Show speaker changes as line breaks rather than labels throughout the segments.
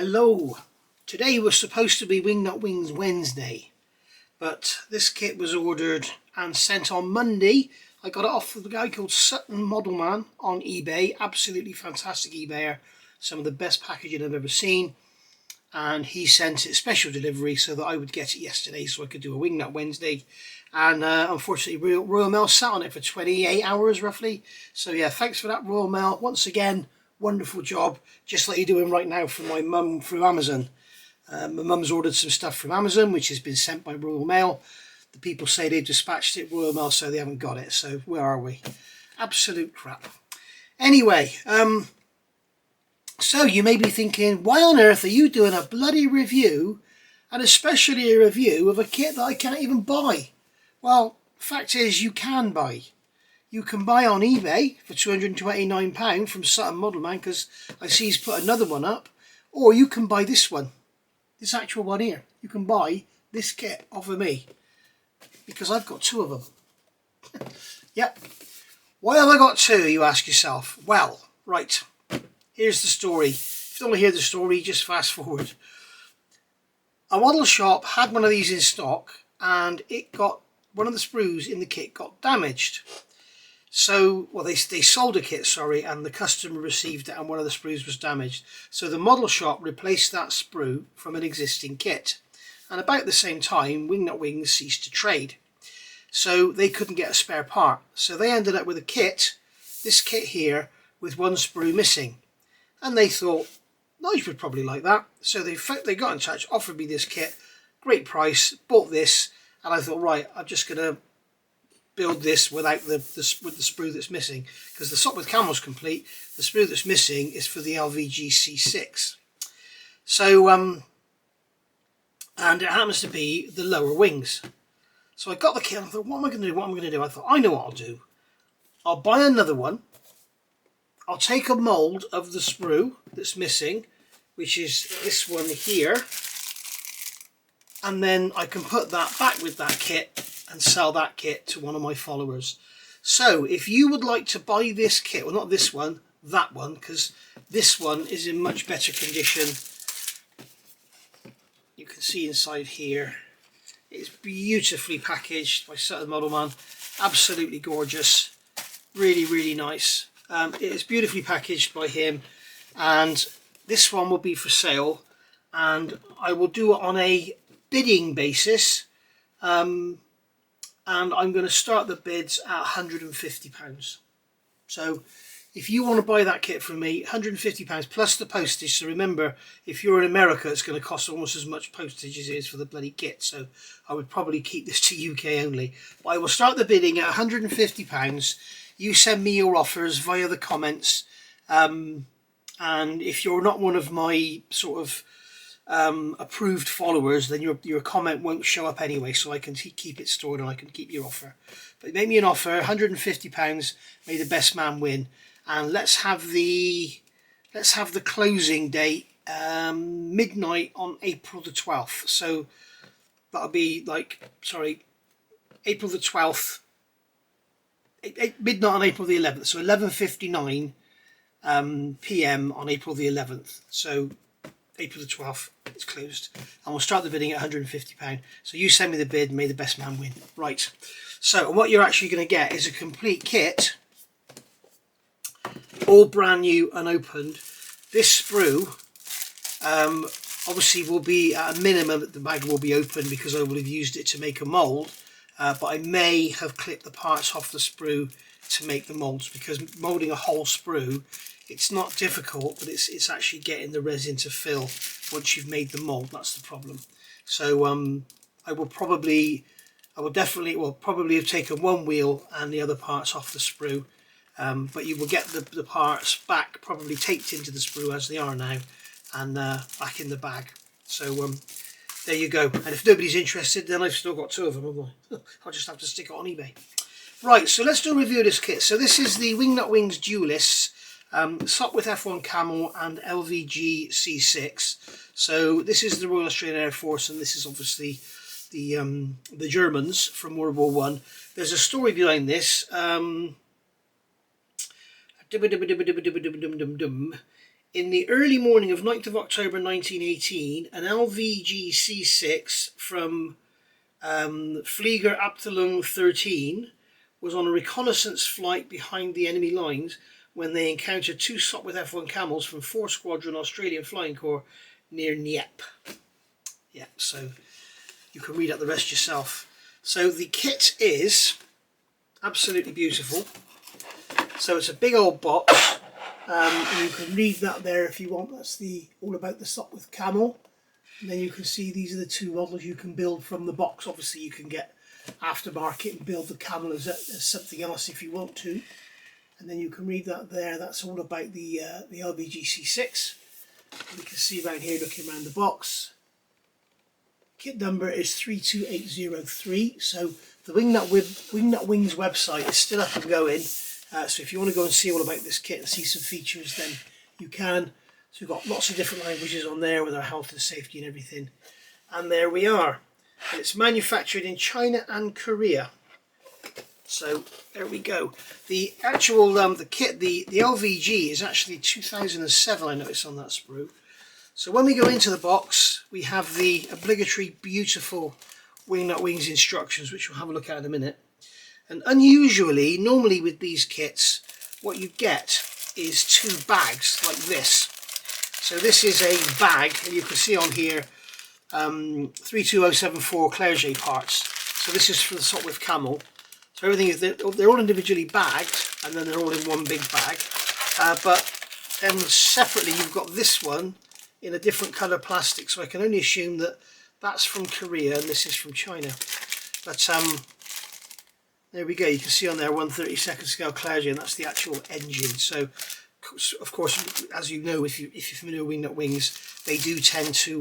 Hello, today was supposed to be Wingnut Wings Wednesday, but this kit was ordered and sent on Monday. I got it off of a guy called Sutton Modelman on eBay, absolutely fantastic eBayer, some of the best packaging I've ever seen, and he sent it special delivery so that I would get it yesterday so I could do a Wingnut Wednesday, and unfortunately Royal Mail sat on it for 28 hours roughly, so yeah, thanks for that Royal Mail once again. Wonderful job, just like you're doing right now for my mum through Amazon. My mum's ordered some stuff from Amazon which has been sent by Royal Mail. The people say they've dispatched it Royal Mail, so they haven't got it. So where are we? Absolute crap. Anyway, so you may be thinking, why on earth are you doing a bloody review, and especially a review of a kit that I can't even buy? Well, the fact is you can buy. You can buy on eBay for £229 from Sutton Modelman, because I see he's put another one up. Or you can buy this one, this actual one here. You can buy this kit off of me, because I've got two of them. Yep. Why have I got two, you ask yourself? Well, right, here's the story. If you don't want to hear the story, just fast forward. A model shop had one of these in stock, and it got, one of the sprues in the kit got damaged. So, well, they sold a kit, sorry, and the customer received it and one of the sprues was damaged. So the model shop replaced that sprue from an existing kit. And about the same time, Wingnut Wings ceased to trade. So they couldn't get a spare part. So they ended up with a kit, this kit here, with one sprue missing. And they thought, Nige would probably like that. So they got in touch, offered me this kit, great price, bought this, and I thought, right, I'm just going to build this without with the sprue that's missing, because the Sopwith Camel's complete. The sprue that's missing is for the LVG C.VI. So and it happens to be the lower wings. So I got the kit and I thought, what am I going to do? I thought, I know what I'll do. I'll buy another one. I'll take a mould of the sprue that's missing, which is this one here, and then I can put that back with that kit and sell that kit to one of my followers. So if you would like to buy this kit, well, not this one, that one, because this one is in much better condition. You can see inside here, it's beautifully packaged by Sutton Modelman, absolutely gorgeous, really, really nice. It is beautifully packaged by him, and this one will be for sale, and I will do it on a bidding basis. And I'm going to start the bids at £150. So if you want to buy that kit from me, £150 plus the postage. So remember, if you're in America, it's going to cost almost as much postage as it is for the bloody kit. So I would probably keep this to UK only. But I will start the bidding at £150. You send me your offers via the comments. And if you're not one of my sort of approved followers, then your comment won't show up anyway, so I can keep it stored and I can keep your offer. But make me an offer, £150, may the best man win, and let's have the closing date midnight on April the 12th. So that'll be April the 12th, midnight on April the 11th, so 11:59 PM on April the 11th. So April the 12th, it's closed, and we'll start the bidding at £150. So you send me the bid, may the best man win. Right, so what you're actually going to get is a complete kit, all brand new, unopened. This sprue obviously will be at a minimum, the bag will be open because I will have used it to make a mould, but I may have clipped the parts off the sprue to make the moulds, because moulding a whole sprue, it's not difficult, but it's actually getting the resin to fill once you've made the mould. That's the problem. So I will probably have taken one wheel and the other parts off the sprue, but you will get the parts back, probably taped into the sprue as they are now, and back in the bag. So there you go. And if nobody's interested, then I've still got two of them, haven't I? I'll just have to stick it on eBay. Right, so let's do a review of this kit. So this is the Wingnut Wings Duellists, Sopwith F1 Camel and LVG C.VI. So this is the Royal Australian Air Force, and this is obviously the Germans from World War One. There's a story behind this. In the early morning of 9th of October 1918, an LVG C.VI from Flieger Abteilung 13 was on a reconnaissance flight behind the enemy lines when they encountered two Sopwith F1 Camels from 4 Squadron Australian Flying Corps near Nieppe. Yeah, so you can read out the rest yourself. So the kit is absolutely beautiful. So it's a big old box. You can read that there if you want. That's all about the Sopwith Camel. And then you can see these are the two models you can build from the box. Obviously you can get aftermarket and build the Camel as something else if you want to. And then you can read that there. That's all about the LVG C.VI. You can see around here looking around the box. Kit number is 32803. So the Wingnut Wings website is still up and going. So if you want to go and see all about this kit and see some features, then you can. So we've got lots of different languages on there with our health and safety and everything. And there we are. And it's manufactured in China and Korea. So there we go. The actual the kit, the LVG is actually 2007. I noticed on that sprue. So when we go into the box, we have the obligatory beautiful Wingnut Wings instructions, which we'll have a look at in a minute. And unusually, normally with these kits, what you get is 2 bags like this. So this is a bag, and you can see on here 32074 Clerget parts. So this is for the Sopwith Camel. So everything is, they're all individually bagged, and then they're all in one big bag. But then separately you've got this one in a different colour plastic, so I can only assume that that's from Korea and this is from China. But there we go, you can see on there 1/32 scale Clerget, and that's the actual engine. So of course, as you know, if you're familiar with Wingnut Wings, they do tend to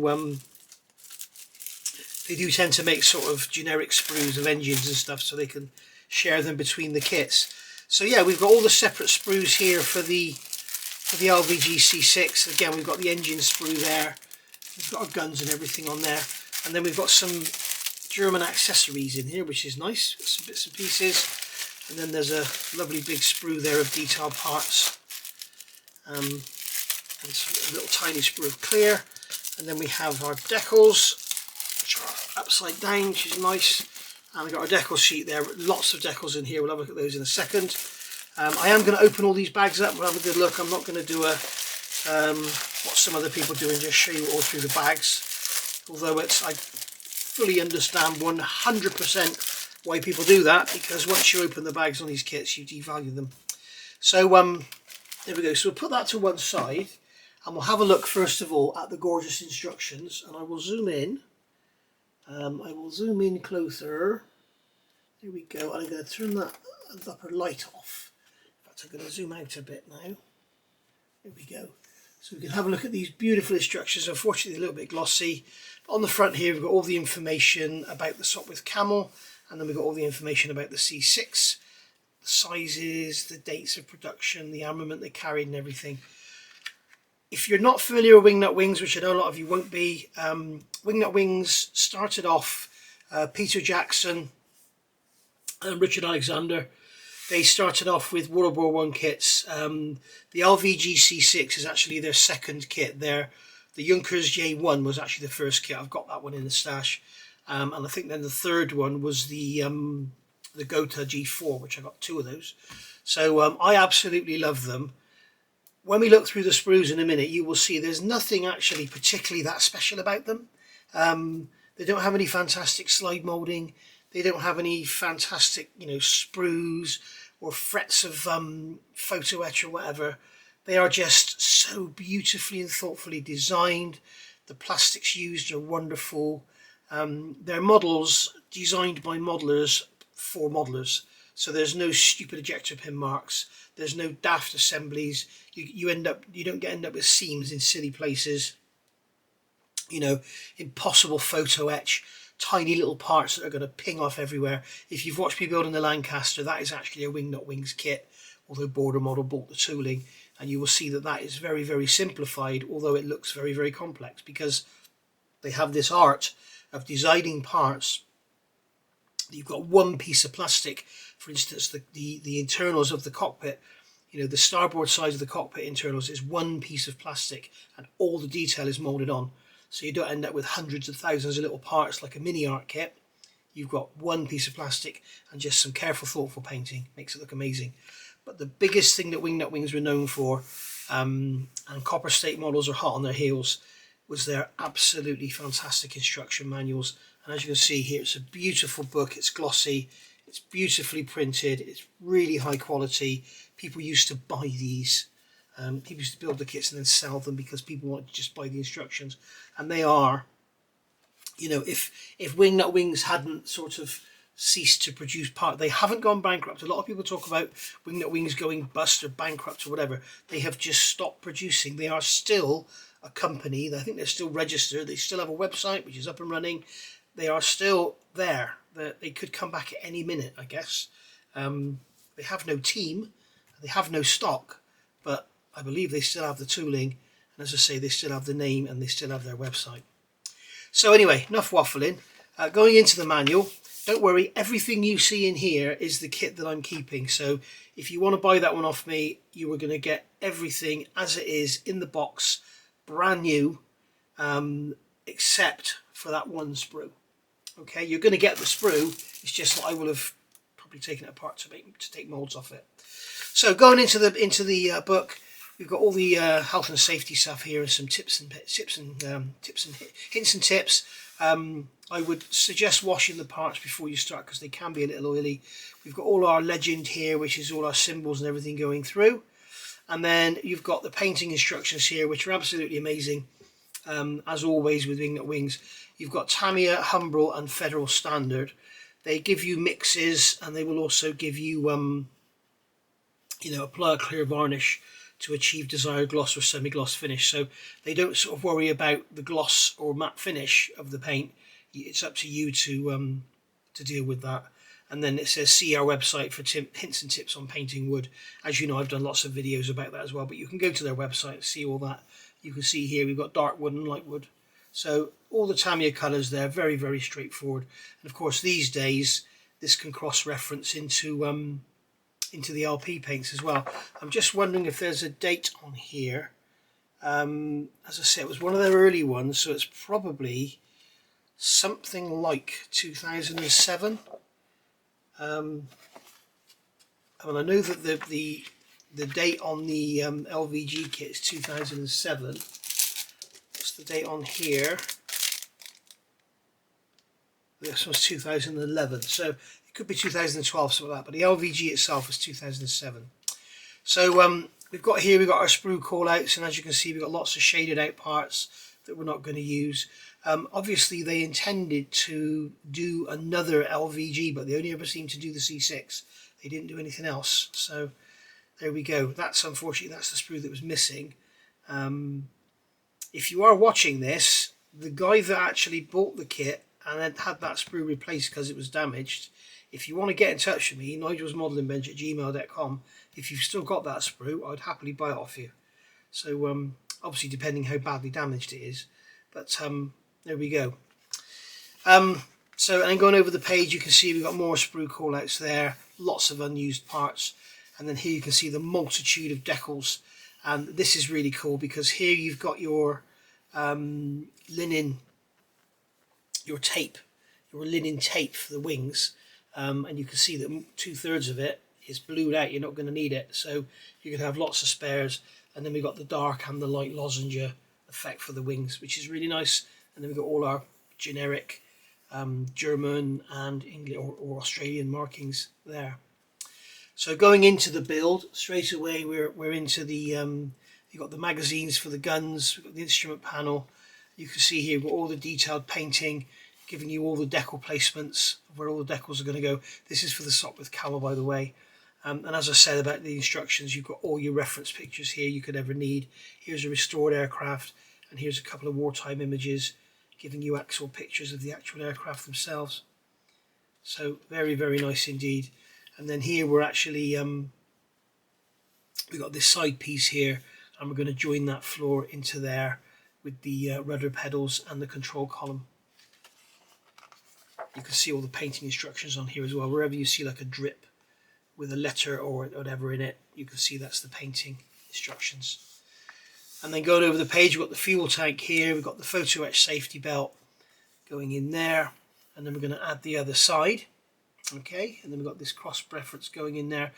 make sort of generic sprues of engines and stuff, so they can share them between the kits. So yeah, we've got all the separate sprues here for the LVG C.VI. Again, we've got the engine sprue there. We've got our guns and everything on there, and then we've got some German accessories in here, which is nice. Got some bits and pieces, and then there's a lovely big sprue there of detail parts, and a little tiny sprue of clear. And then we have our decals, which are upside down, which is nice. And we've got our decal sheet there, lots of decals in here. We'll have a look at those in a second. I am going to open all these bags up. We'll have a good look. I'm not going to do what some other people do and just show you all through the bags. Although I fully understand 100% why people do that, because once you open the bags on these kits, you devalue them. So there we go. So we'll put that to one side, and we'll have a look first of all at the gorgeous instructions. And I will zoom in. I will zoom in closer. There we go. And I'm going to turn that upper light off. In fact, I'm going to zoom out a bit now. There we go. So we can have a look at these beautiful instructions. Unfortunately, a little bit glossy. But on the front here, we've got all the information about the Sopwith Camel, and then we've got all the information about the C.VI, the sizes, the dates of production, the armament they carried, and everything. If you're not familiar with Wingnut Wings, which I know a lot of you won't be, Wingnut Wings started off, Peter Jackson and Richard Alexander, they started off with World War I kits. The LVG C.VI is actually their second kit. The Junkers J1 was actually the first kit. I've got that one in the stash. And I think then the third one was the Gotha G4, which I got 2 of those. So I absolutely love them. When we look through the sprues in a minute, you will see there's nothing actually particularly that special about them. They don't have any fantastic slide moulding. They don't have any fantastic, sprues or frets of photo-etch or whatever. They are just so beautifully and thoughtfully designed. The plastics used are wonderful. They're models designed by modelers for modelers. So there's no stupid ejector pin marks. There's no daft assemblies. You don't end up with seams in silly places. Impossible photo etch, tiny little parts that are going to ping off everywhere. If you've watched me building the Lancaster, that is actually a Wingnut Wings kit, although Border Model bought the tooling, and you will see that is very, very simplified, although it looks very, very complex, because they have this art of designing parts. You've got one piece of plastic, for instance, the internals of the cockpit. You know, the starboard side of the cockpit internals is one piece of plastic and all the detail is moulded on. So you don't end up with hundreds of thousands of little parts like a mini art kit. You've got one piece of plastic and just some careful, thoughtful painting. Makes it look amazing. But the biggest thing that Wingnut Wings were known for, and Copper State models are hot on their heels, was their absolutely fantastic instruction manuals. And as you can see here, it's a beautiful book. It's glossy, it's beautifully printed, it's really high quality. People used to buy these. People used to build the kits and then sell them because people wanted to just buy the instructions. And they are, you know, if Wingnut Wings hadn't sort of ceased to produce part, they haven't gone bankrupt. A lot of people talk about Wingnut Wings going bust or bankrupt or whatever. They have just stopped producing. They are still a company. I think they're still registered. They still have a website which is up and running. They are still there. They could come back at any minute, I guess. They have no team. They have no stock, but I believe they still have the tooling. And as I say, they still have the name and they still have their website. So anyway, enough waffling. Going into the manual, don't worry, everything you see in here is the kit that I'm keeping. So if you want to buy that one off me, you are going to get everything as it is in the box, brand new, except for that one sprue. Okay, you're going to get the sprue, it's just that I will have probably taken it apart to take molds off it. So going into the book, we've got all the health and safety stuff here and some hints and tips. I would suggest washing the parts before you start because they can be a little oily. We've got all our legend here, which is all our symbols and everything going through. And then you've got the painting instructions here, which are absolutely amazing. As always with Wingnut Wings, you've got Tamiya, Humbrol and Federal Standard. They give you mixes and they will also give you, you know, apply a clear varnish to achieve desired gloss or semi-gloss finish. So they don't sort of worry about the gloss or matte finish of the paint. It's up to you to deal with that. And then it says see our website for hints and tips on painting wood. As you know, I've done lots of videos about that as well, but you can go to their website and see all that. You can see here we've got dark wood and light wood. So all the Tamiya colours there, very, very straightforward. And of course these days this can cross-reference into the LP paints as well. I'm just wondering if there's a date on here. As I said, it was one of their early ones, so it's probably something like 2007. I mean, I know that the date on the LVG kit is 2007. What's the date on here? This was 2011, so it could be 2012, something like that, but the LVG itself is 2007. So we've got our sprue call-outs, and as you can see we've got lots of shaded out parts that we're not going to use. Obviously they intended to do another LVG, but they only ever seemed to do the C6. They didn't do anything else, so there we go. That's unfortunately, that's the sprue that was missing. If you are watching this, the guy that actually bought the kit and then had that sprue replaced because it was damaged, if you want to get in touch with me, nigelsmodelingbench@gmail.com. If you've still got that sprue, I'd happily buy it off you. So obviously depending how badly damaged it is, but there we go. So and then going over the page, you can see we've got more sprue callouts there, lots of unused parts, and then here you can see the multitude of decals. And this is really cool because here you've got your linen, your tape, your linen tape for the wings, and you can see that 2/3 of it is blued out. You're not going to need it, so you can have lots of spares. And then we've got the dark and the light lozenge effect for the wings, which is really nice. And then we've got all our generic German and English or Australian markings there. So going into the build straight away, we're into the you've got the magazines for the guns, we've got the instrument panel. You can see here we've got all the detailed painting, giving you all the decal placements of where all the decals are going to go. This is for the Sopwith Camel, by the way. And as I said about the instructions, you've got all your reference pictures here you could ever need. Here's a restored aircraft, and here's a couple of wartime images giving you actual pictures of the actual aircraft themselves. So very, very nice indeed. And then here we're actually, we've got this side piece here, and we're going to join that floor into there with the rudder pedals and the control column. You can see all the painting instructions on here as well. Wherever you see like a drip with a letter or whatever in it. You can see that's the painting instructions. And then going over the page, we've got the fuel tank here, we've got the photo etch safety belt going in there, and then we're going to add the other side. Okay, and then we've got this cross reference going in there.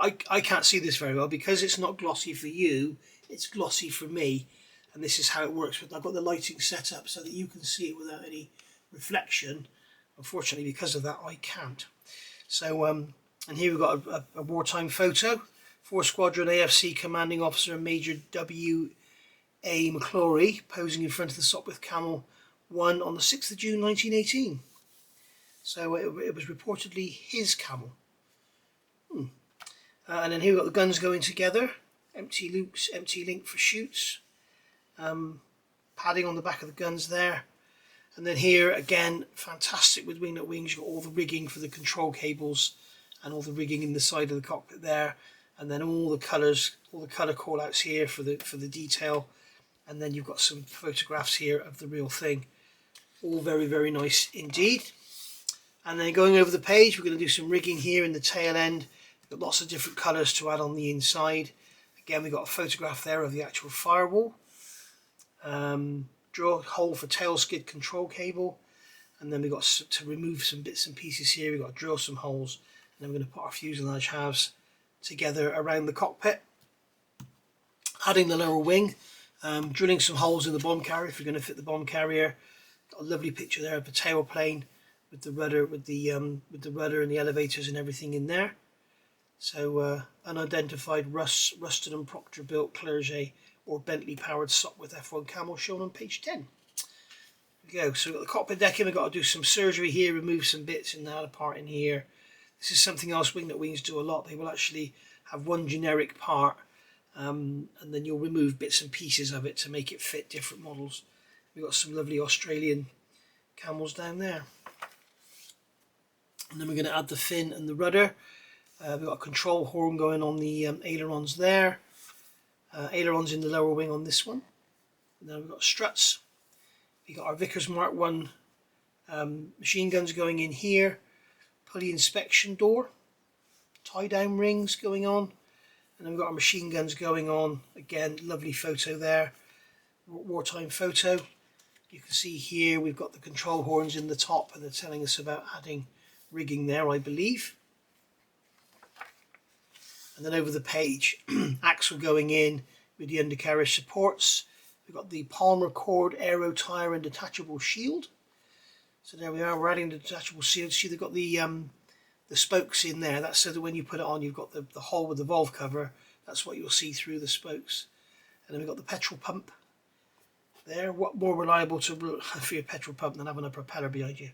I can't see this very well because it's not glossy for you, it's glossy for me, and this is how it works. I've got the lighting set up so that you can see it without any reflection. Unfortunately, because of that, I can't. So, and here we've got a wartime photo. 4th Squadron AFC Commanding Officer Major W.A. McClory posing in front of the Sopwith Camel 1 on the 6th of June 1918. So it was reportedly his camel. And then here we've got the guns going together. Empty loops, empty link for shoots. Padding on the back of the guns there. And then here again, fantastic with Wingnut Wings. You've got all the rigging for the control cables and all the rigging in the side of the cockpit there. And then all the colours, all the colour call outs here for the detail. And then you've got some photographs here of the real thing. All very, very nice indeed. And then going over the page, we're going to do some rigging here in the tail end. We've got lots of different colours to add on the inside. Again, we've got a photograph there of the actual firewall. Draw a hole for tail skid control cable. And then we've got to remove some bits and pieces here. We've got to drill some holes. And then we're going to put our fuselage halves together around the cockpit. Adding the lower wing. Drilling some holes in the bomb carrier if you're going to fit the bomb carrier. Got a lovely picture there of the tailplane with the rudder, with the rudder and the elevators and everything in there. So unidentified Ruston and Proctor built Clerget or Bentley powered Sopwith F1 Camel shown on page 10. There we go. So we've got the cockpit decking. We've got to do some surgery here, remove some bits and add a part in here. This is something else Wingnut Wings do a lot. They will actually have one generic part and then you'll remove bits and pieces of it to make it fit different models. We've got some lovely Australian camels down there. And then we're going to add the fin and the rudder. We've got a control horn going on the ailerons there. Ailerons in the lower wing on this one. And then we've got struts. We've got our Vickers Mark 1 machine guns going in here. Pulley inspection door. Tie down rings going on. And then we've got our machine guns going on. Again, lovely photo there. Wartime photo. You can see here we've got the control horns in the top and they're telling us about adding rigging there, I believe. And then over the page, axle going in with the undercarriage supports. We've got the Palmer cord, aero tire and detachable shield. So there we are, we're adding the detachable shield. See, they've got the spokes in there. That's so that when you put it on, you've got the hole with the valve cover. That's what you'll see through the spokes. And then we've got the petrol pump there. What more reliable for your petrol pump than having a propeller behind you?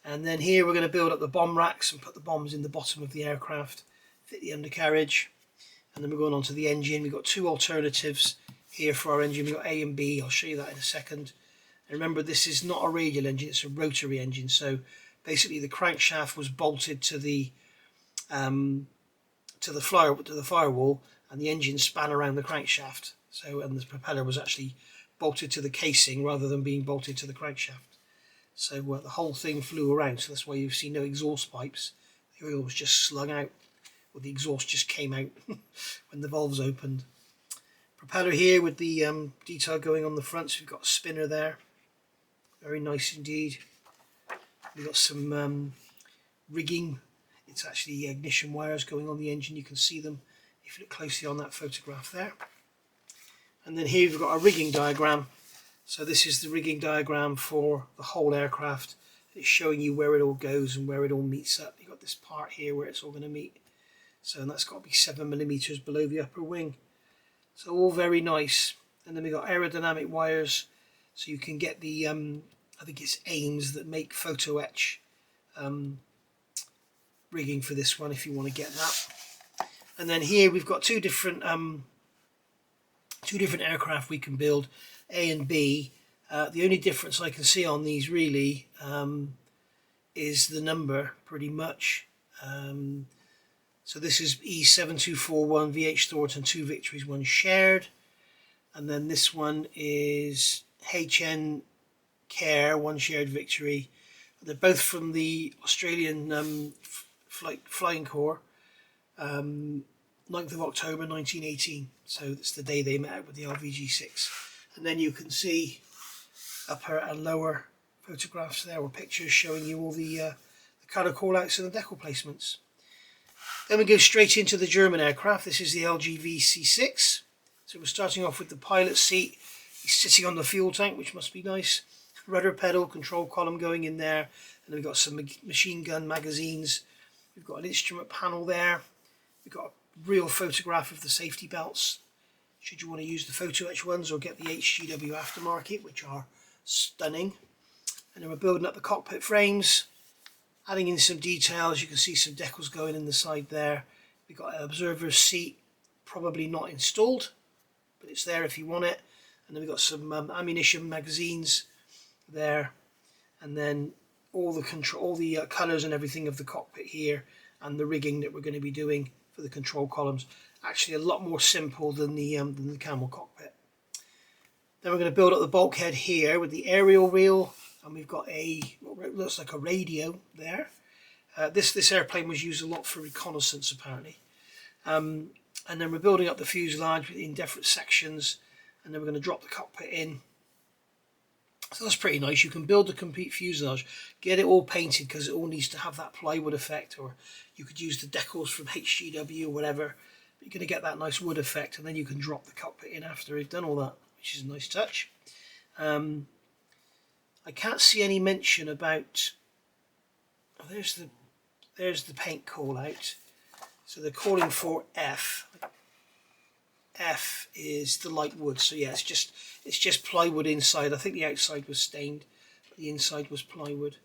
And then here we're going to build up the bomb racks and put the bombs in the bottom of the aircraft, fit the undercarriage, and then we're going on to the engine. We've got two alternatives here for our engine. We've got A and B. I'll show you that in a second. And remember, this is not a radial engine, it's a rotary engine. So basically the crankshaft was bolted to the firewall, and the engine span around the crankshaft. So, and the propeller was actually bolted to the casing rather than being bolted to the crankshaft. So the whole thing flew around, so that's why you see no exhaust pipes. The oil was just slung out, or the exhaust just came out when the valves opened. Propeller here with the detail going on the front, so we've got a spinner there. Very nice indeed. We've got some rigging. It's actually ignition wires going on the engine. You can see them if you look closely on that photograph there. And then here we've got our rigging diagram. So this is the rigging diagram for the whole aircraft. It's showing you where it all goes and where it all meets up. You've got this part here where it's all going to meet. So and that's got to be 7mm below the upper wing. So all very nice. And then we've got aerodynamic wires. So you can get the, I think it's Ames that make photo-etch rigging for this one if you want to get that. And then here we've got two different aircraft we can build, A and B. The only difference I can see on these really is the number, pretty much. So this is E7241 VH Thornton, 2 victories, 1 shared. And then this one is HN Care, 1 shared victory. They're both from the Australian Flying Corps. 9th of October 1918. So that's the day they met out with the LVG 6. And then you can see upper and lower photographs there, or pictures showing you all the colour callouts and the decal placements. Then we go straight into the German aircraft. This is the LVG C.VI. So we're starting off with the pilot seat. He's sitting on the fuel tank, which must be nice. Rudder pedal, control column going in there. And then we've got some machine gun magazines. We've got an instrument panel there. We've got a real photograph of the safety belts, should you want to use the photo-etch ones or get the HGW aftermarket, which are stunning. And then we're building up the cockpit frames, adding in some details. You can see some decals going in the side there. We've got an observer's seat, probably not installed, but it's there if you want it. And then we've got some ammunition magazines there, and then all the colours and everything of the cockpit here, and the rigging that we're going to be doing for the control columns. Actually a lot more simple than the Camel cockpit. Then we're going to build up the bulkhead here with the aerial wheel, and we've got what looks like a radio there. This airplane was used a lot for reconnaissance apparently. And then we're building up the fuselage in different sections, and then we're going to drop the cockpit in. So that's pretty nice. You can build the complete fuselage, get it all painted because it all needs to have that plywood effect, or you could use the decals from HGW or whatever. But you're going to get that nice wood effect, and then you can drop the cockpit in after you've done all that, which is a nice touch. I can't see any mention about. Oh, there's the paint call out. So they're calling for F. F is the light wood, so yeah, it's just plywood inside. I think the outside was stained, but the inside was plywood.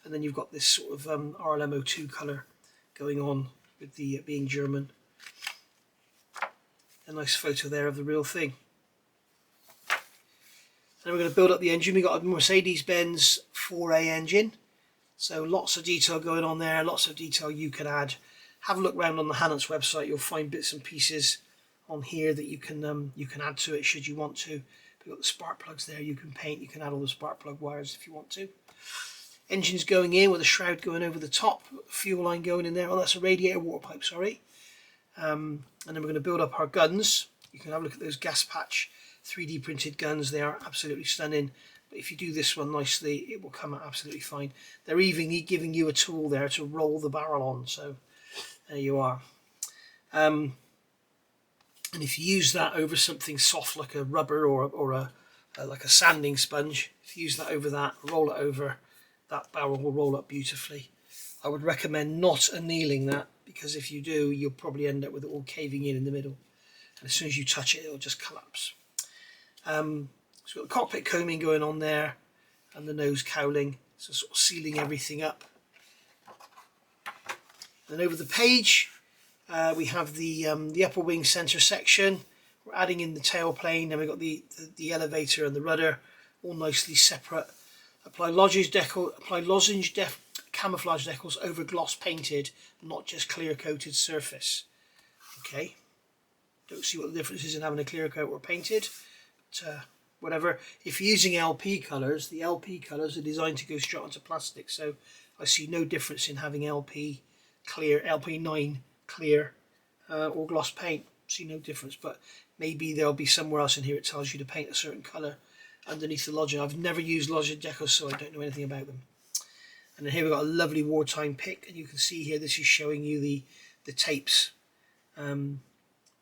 And then you've got this sort of RLMO2 colour going on with the being German. A nice photo there of the real thing. Then we're going to build up the engine. We've got a Mercedes-Benz 4A engine, so lots of detail going on there, lots of detail you can add. Have a look around on the Hannant's website. You'll find bits and pieces on here that you can add to it should you want to. We've got the spark plugs there you can paint. You can add all the spark plug wires if you want to. Engine's going in with a shroud going over the top, fuel line going in there. Oh, that's a radiator water pipe, sorry. And then we're going to build up our guns. You can have a look at those gas patch 3D printed guns. They are absolutely stunning. But if you do this one nicely, it will come out absolutely fine. They're even giving you a tool there to roll the barrel on. So there you are. And if you use that over something soft like a rubber or like a sanding sponge, if you use that over that, roll it over, that barrel will roll up beautifully. I would recommend not annealing that, because if you do, you'll probably end up with it all caving in the middle. And as soon as you touch it, it'll just collapse. So we've got the cockpit combing going on there, and the nose cowling, so sort of sealing everything up. And over the page, we have the upper wing centre section. We're adding in the tailplane, then we've got the elevator and the rudder, all nicely separate. Apply lozenge camouflage decals over gloss painted, not just clear coated surface. Okay, don't see what the difference is in having a clear coat or painted, but whatever. If you're using LP colours, the LP colours are designed to go straight onto plastic, so I see no difference in having LP clear, LP9 clear or gloss paint. See no difference, but maybe there'll be somewhere else in here it tells you to paint a certain colour underneath the lozenge. I've never used lozenge decals, so I don't know anything about them. And then here we've got a lovely wartime pick, and you can see here this is showing you the tapes, the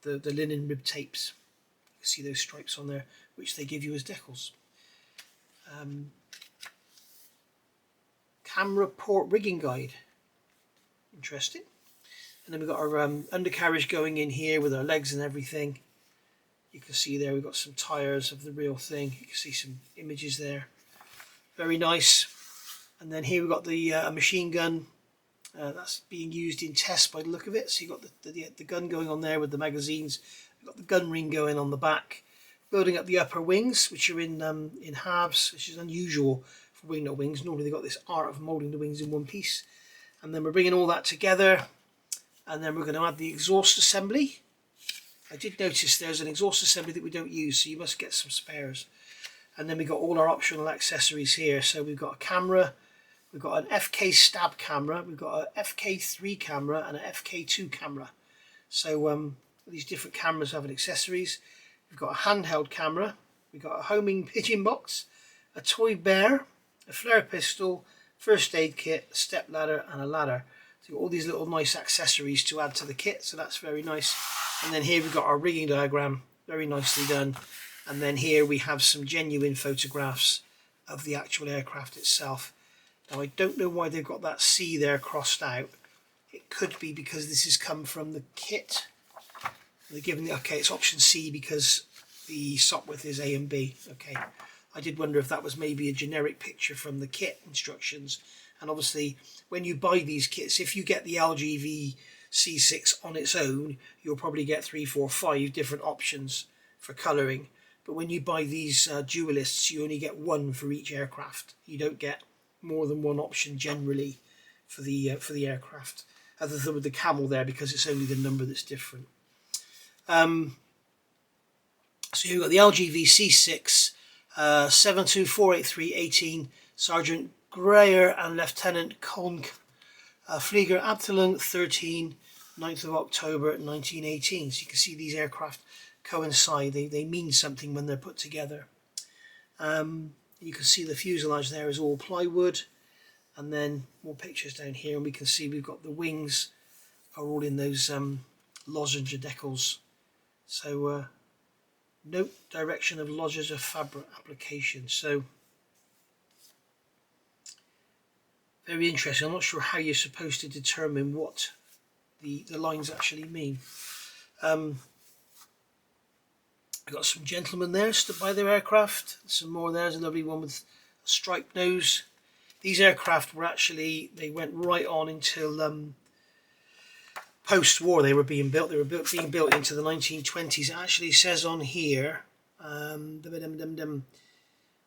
linen rib tapes. You can see those stripes on there, which they give you as decals. Camera port rigging guide, interesting. And then we've got our undercarriage going in here with our legs and everything. You can see there we've got some tyres of the real thing. You can see some images there. Very nice. And then here we've got the machine gun. That's being used in tests by the look of it. So you've got the gun going on there with the magazines. We've got the gun ring going on the back. Building up the upper wings, which are in halves, which is unusual for Wingnut Wings. Normally they've got this art of moulding the wings in one piece. And then we're bringing all that together. And then we're going to add the exhaust assembly. I did notice there's an exhaust assembly that we don't use, so you must get some spares. And then we've got all our optional accessories here. So we've got a camera, we've got an FK stab camera, we've got a FK3 camera and an FK2 camera. So these different cameras have accessories. We've got a handheld camera, we've got a homing pigeon box, a toy bear, a flare pistol, first aid kit, a step ladder and a ladder. So all these little nice accessories to add to the kit, so that's very nice. And then here we've got our rigging diagram, very nicely done. And then here we have some genuine photographs of the actual aircraft itself. Now I don't know why they've got that C there crossed out. It could be because this has come from the kit. They're giving the, okay, it's option C because the Sopwith is A and B. Okay, I did wonder if that was maybe a generic picture from the kit instructions. And obviously when you buy these kits, if you get the LVG C.VI on its own, you'll probably get 3, 4, 5 different options for colouring. But when you buy these Duellists, you only get one for each aircraft. You don't get more than one option generally for the aircraft, other than with the Camel there, because it's only the number that's different. So you've got the LVG C.VI, 7248318, Sergeant Greyer and Lieutenant Konk, Flieger Abteilung 13, 9th of October 1918. So you can see these aircraft coincide, they mean something when they're put together. You can see the fuselage there is all plywood, and then more pictures down here, and we can see we've got the wings are all in those lozenge decals. So note direction of lodges of fabric application. So very interesting. I'm not sure how you're supposed to determine what the lines actually mean. We've got some gentlemen there stood by their aircraft. Some more. There's a lovely one with a striped nose. These aircraft were actually, they went right on until post-war they were being built. They were being built into the 1920s. It actually says on here,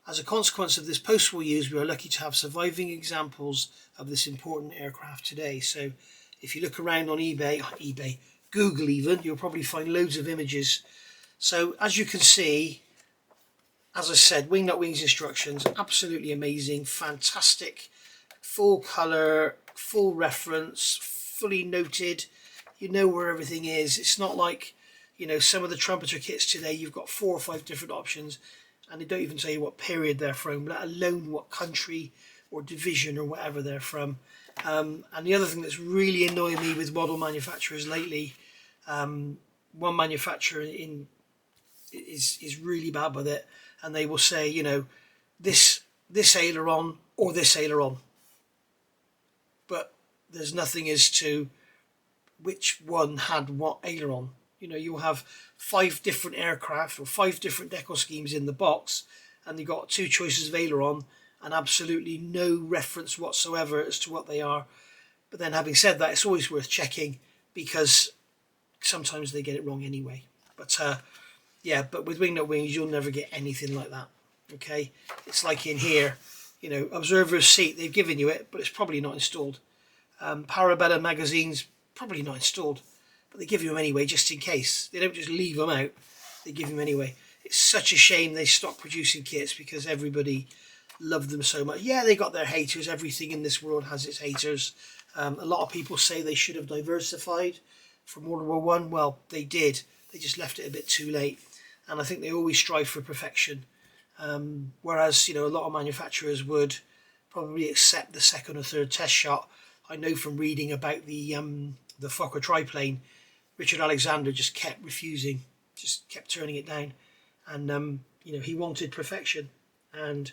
as a consequence of this post-war use, we are lucky to have surviving examples of this important aircraft today. So if you look around on eBay, Google even, you'll probably find loads of images. So as you can see, as I said, Wingnut Wings instructions, absolutely amazing, fantastic, full colour, full reference, fully noted. You know where everything is. It's not like, you know, some of the trumpeter kits today, you've got 4 or 5 different options and they don't even tell you what period they're from, let alone what country or division or whatever they're from. And the other thing that's really annoying me with model manufacturers lately, one manufacturer is really bad with it, and they will say, you know, this aileron or this aileron, but there's nothing as to which one had what aileron. You know, you'll have 5 different aircraft or 5 different decal schemes in the box, and you've got 2 choices of aileron and absolutely no reference whatsoever as to what they are. But then having said that, it's always worth checking because sometimes they get it wrong anyway. But yeah, but with Wingnut Wings, you'll never get anything like that. Okay, it's like in here, you know, observer's seat, they've given you it, but it's probably not installed. Parabella magazines, probably not installed, but they give you them anyway, just in case. They don't just leave them out, they give them anyway. It's such a shame they stopped producing kits because everybody loved them so much. Yeah, they got their haters. Everything in this world has its haters. A lot of people say they should have diversified from World War One. Well, they did. They just left it a bit too late. And I think they always strive for perfection. Whereas, you know, a lot of manufacturers would probably accept the 2nd or 3rd test shot. I know from reading about the Fokker triplane, Richard Alexander just kept refusing, just kept turning it down. And, you know, he wanted perfection. And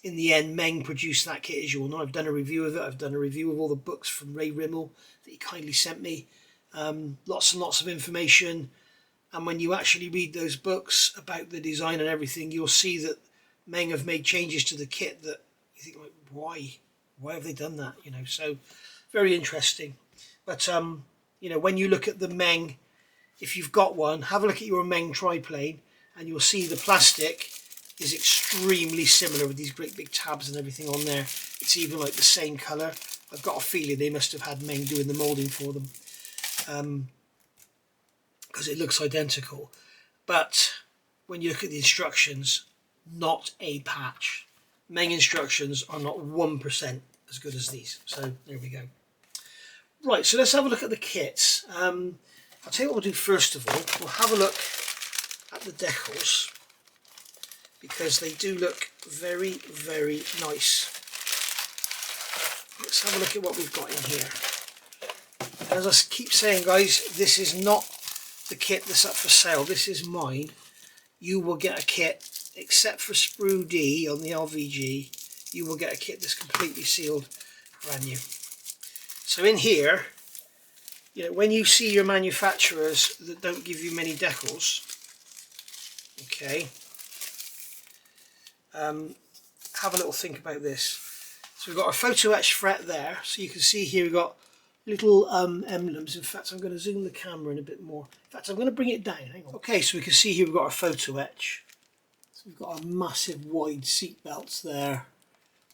in the end, Meng produced that kit, as you all know. I've done a review of it. I've done a review of all the books from Ray Rimmel that he kindly sent me. Lots and lots of information. And when you actually read those books about the design and everything, you'll see that Meng have made changes to the kit that you think, like, why? Why have they done that? You know, so very interesting. But, you know, when you look at the Meng, if you've got one, have a look at your Meng triplane and you'll see the plastic is extremely similar with these great big tabs and everything on there. It's even like the same colour. I've got a feeling they must have had Meng doing the moulding for them. Because it looks identical. But when you look at the instructions, not a patch. Meng instructions are not 1% as good as these. So there we go. Right, so let's have a look at the kits. I'll tell you what we'll do first of all. We'll have a look at the decals, because they do look very, very nice. Let's have a look at what we've got in here. As I keep saying, guys, this is not the kit that's up for sale. This is mine. You will get a kit, except for sprue D on the LVG, you will get a kit that's completely sealed, brand new. So in here, you know, when you see your manufacturers that don't give you many decals, okay, have a little think about this. So we've got our photo etch fret there, so you can see here we've got little emblems. In fact, I'm going to zoom the camera in a bit more. In fact, I'm going to bring it down. Hang on. Okay, so we can see here we've got our photo etch. So we've got our massive wide seat belts there.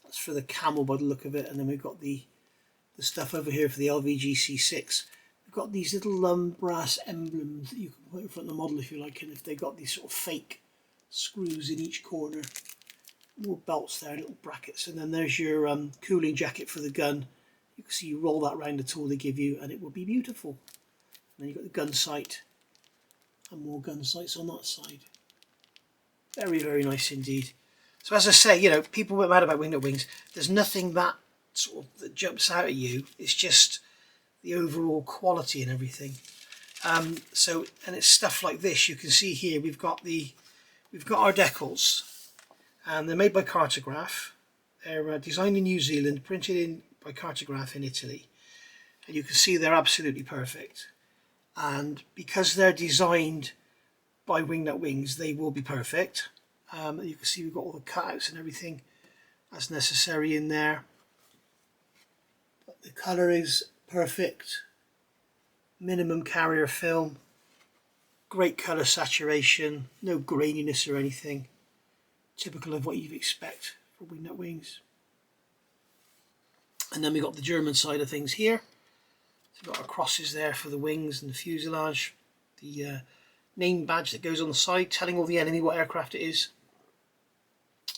That's for the Camel by the look of it, and then we've got the stuff over here for the LVG C.VI. We've got these little brass emblems that you can put in front of the model if you like, and if they've got these sort of fake screws in each corner. More belts there, little brackets, and then there's your cooling jacket for the gun. You can see you roll that round the tool they give you and it will be beautiful. And then you've got the gun sight and more gun sights on that side. Very, very nice indeed. So as I say, you know, people were mad about Wingnut Wings. There's nothing that sort of that jumps out at you. It's just the overall quality and everything. And it's stuff like this. You can see here we've got our decals, and they're made by Cartograph. They're designed in New Zealand, printed in by Cartograph in Italy, and you can see they're absolutely perfect. And because they're designed by Wingnut Wings, they will be perfect. You can see we've got all the cutouts and everything as necessary in there. But the colour is perfect. Minimum carrier film. Great colour saturation. No graininess or anything. Typical of what you'd expect for Wingnut Wings. And then we've got the German side of things here. So we've got our crosses there for the wings and the fuselage. The name badge that goes on the side telling all the enemy what aircraft it is.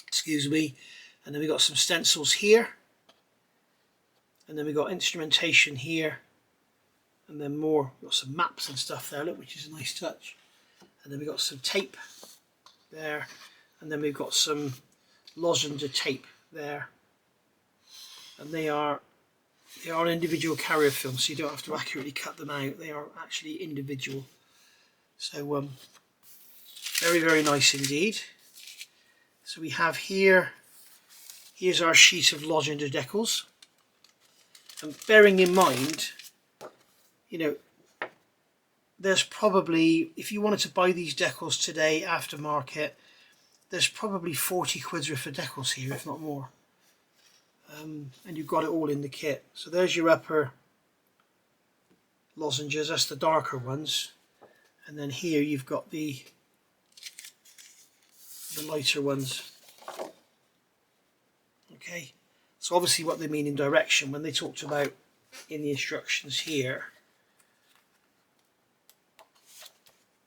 Excuse me. And then we've got some stencils here. And then we've got instrumentation here. And then more, we've got some maps and stuff there, look, which is a nice touch. And then we've got some tape there. And then we've got some lozenge tape there. And they are individual carrier films, so you don't have to accurately cut them out. They are actually individual. So very, very nice indeed. So we have here's our sheet of lozenge decals. And bearing in mind, you know, there's probably, if you wanted to buy these decals today aftermarket, there's probably 40 quid's worth of decals here, if not more. And you've got it all in the kit. So there's your upper lozenges, that's the darker ones. And then here you've got the lighter ones. Okay, so obviously what they mean in direction, when they talked about in the instructions here,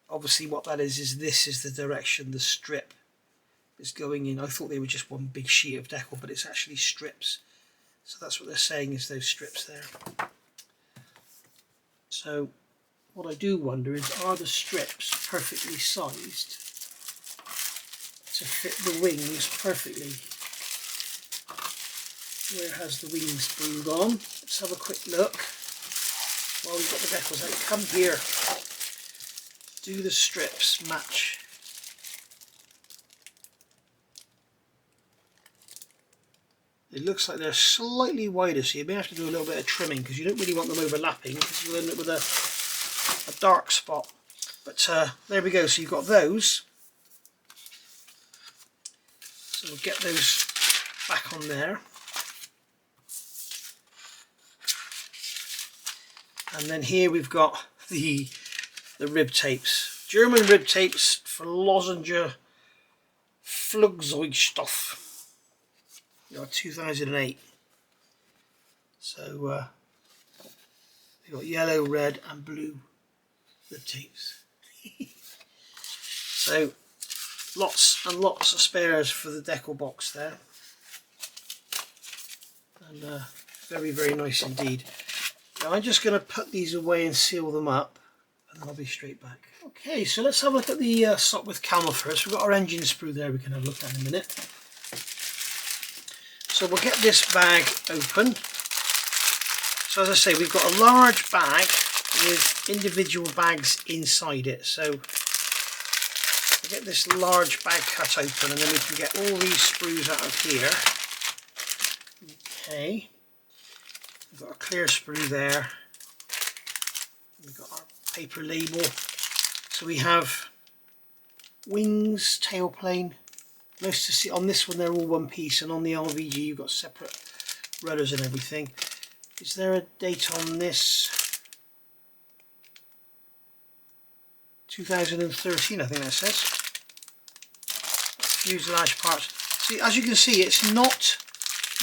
obviously what that is this is the direction the strip is going in. I thought they were just one big sheet of decal, but it's actually strips. So that's what they're saying, is those strips there. So what I do wonder is, are the strips perfectly sized to fit the wings perfectly? Where has the wing sprue gone? Let's have a quick look while we've got the decals out. Come here. Do the strips match? It looks like they're slightly wider, so you may have to do a little bit of trimming because you don't really want them overlapping, because you'll end up with a dark spot. But there we go, so you've got those. So we'll get those back on there. And then here we've got the rib tapes. German rib tapes for Lozenger Flugzeugstoff. 2008. So we've got yellow, red and blue rib tapes. So lots and lots of spares for the decal box there. And very, very nice indeed. Now I'm just going to put these away and seal them up. and then I'll be straight back. Okay, so let's have a look at the Sopwith Camel first. We've got our engine sprue there we can have a look at in a minute. So we'll get this bag open. So as I say, we've got a large bag with individual bags inside it. So we'll get this large bag cut open and then we can get all these sprues out of here. Okay, we've got a clear sprue there. We've got our paper label. So we have wings, tailplane. Nice to see on this one they're all one piece, and on the LVG you've got separate rudders and everything. Is there a date on this? 2013 I think that says. Fuselage parts. See, as you can see, it's not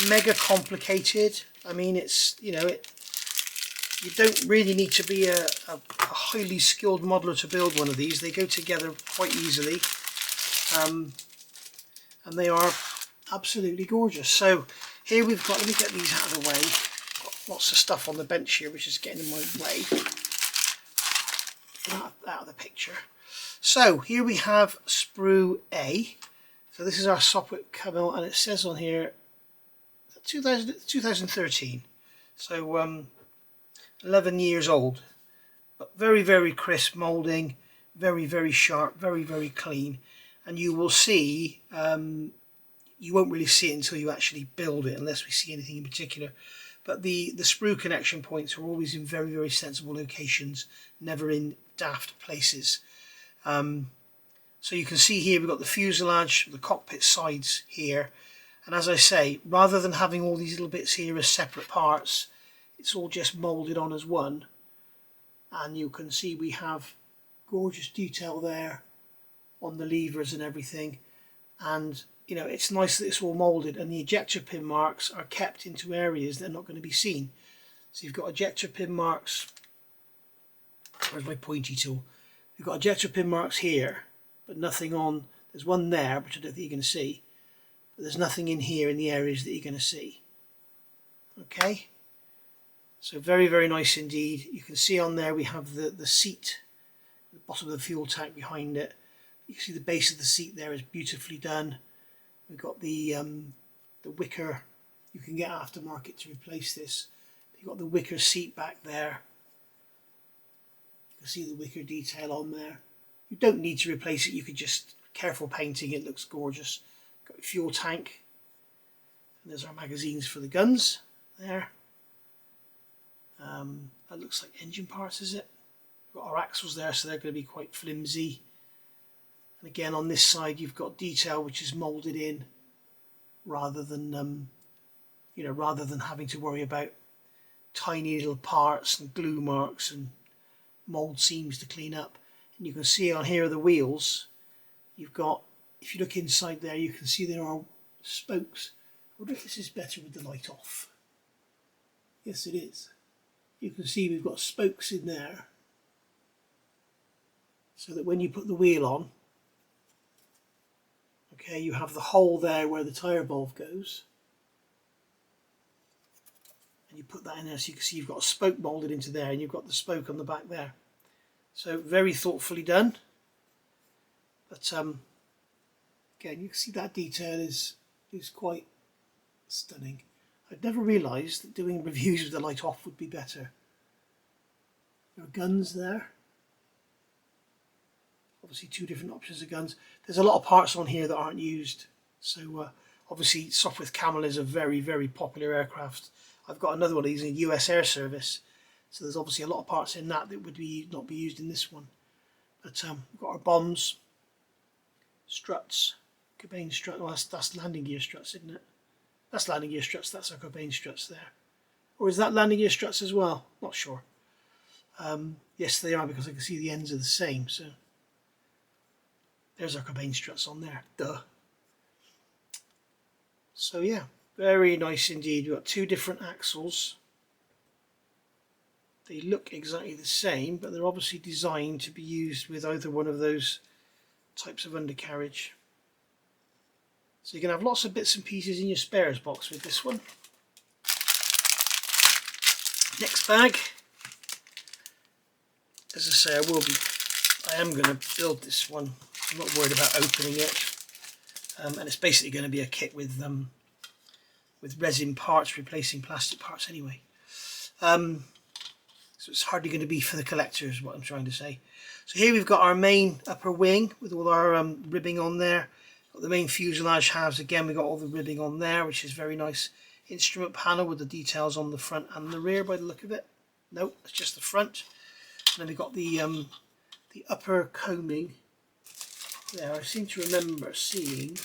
mega complicated. I mean, it's, you know, you don't really need to be a highly skilled modeler to build one of these. They go together quite easily, and they are absolutely gorgeous. So here we've got, let me get these out of the way. Got lots of stuff on the bench here which is getting in my way. Out of the picture. So here we have sprue A. So this is our Sopwith Camel, and it says on here 2013. So 11 years old, but very, very crisp moulding, very, very sharp, very, very clean. And you will see, you won't really see it until you actually build it, unless we see anything in particular. But the sprue connection points are always in very, very sensible locations, never in daft places. So you can see here we've got the fuselage, the cockpit sides here. And as I say, rather than having all these little bits here as separate parts, it's all just moulded on as one. And you can see we have gorgeous detail there on the levers and everything. And you know, it's nice that it's all moulded, and the ejector pin marks are kept into areas that are not going to be seen. So you've got ejector pin marks. Where's my pointy tool? You've got ejector pin marks here, but nothing on. There's one there, which I don't think you're going to see. But there's nothing in here in the areas that you're going to see. Okay. So very, very nice indeed. You can see on there we have the seat, the bottom of the fuel tank behind it. You can see the base of the seat there is beautifully done. We've got the wicker. You can get aftermarket to replace this. You've got the wicker seat back there. You can see the wicker detail on there. You don't need to replace it. You could just, careful painting, it looks gorgeous. Got a fuel tank. And there's our magazines for the guns there. That looks like engine parts, is it? We've got our axles there, so they're going to be quite flimsy. And again, on this side, you've got detail which is moulded in, rather than rather than having to worry about tiny little parts and glue marks and mould seams to clean up. And you can see on here are the wheels. You've got, if you look inside there, you can see there are spokes. I wonder if this is better with the light off. Yes, it is. You can see we've got spokes in there, so that when you put the wheel on, okay, you have the hole there where the tyre valve goes, and you put that in there, so you can see you've got a spoke moulded into there, and you've got the spoke on the back there. So very thoughtfully done. But again, you can see that detail is quite stunning. I'd never realised that doing reviews with the light off would be better. There are guns there. Obviously 2 different options of guns. There's a lot of parts on here that aren't used. So obviously Sopwith Camel is a very, very popular aircraft. I've got another one of these in US Air Service. So there's obviously a lot of parts in that would not be used in this one. But we've got our bombs, struts, Cobain strut. Well, that's landing gear struts, isn't it? That's landing gear struts. That's our Cobain struts there. Or is that landing gear struts as well? Not sure. Yes, they are, because I can see the ends are the same. So there's our Cobain struts on there. Duh. So yeah, very nice indeed. We've got 2 different axles. They look exactly the same, but they're obviously designed to be used with either one of those types of undercarriage. So you can have lots of bits and pieces in your spares box with this one. Next bag. as I say, I am going to build this one. I'm not worried about opening it, and it's basically going to be a kit with resin parts replacing plastic parts anyway. So it's hardly going to be for the collectors, what I'm trying to say. So here we've got our main upper wing with all our ribbing on there. Got the main fuselage halves again. We've got all the ribbing on there, which is very nice. Instrument panel with the details on the front and the rear by the look of it. Nope, it's just the front. And then we've got the upper combing there. I seem to remember seeing.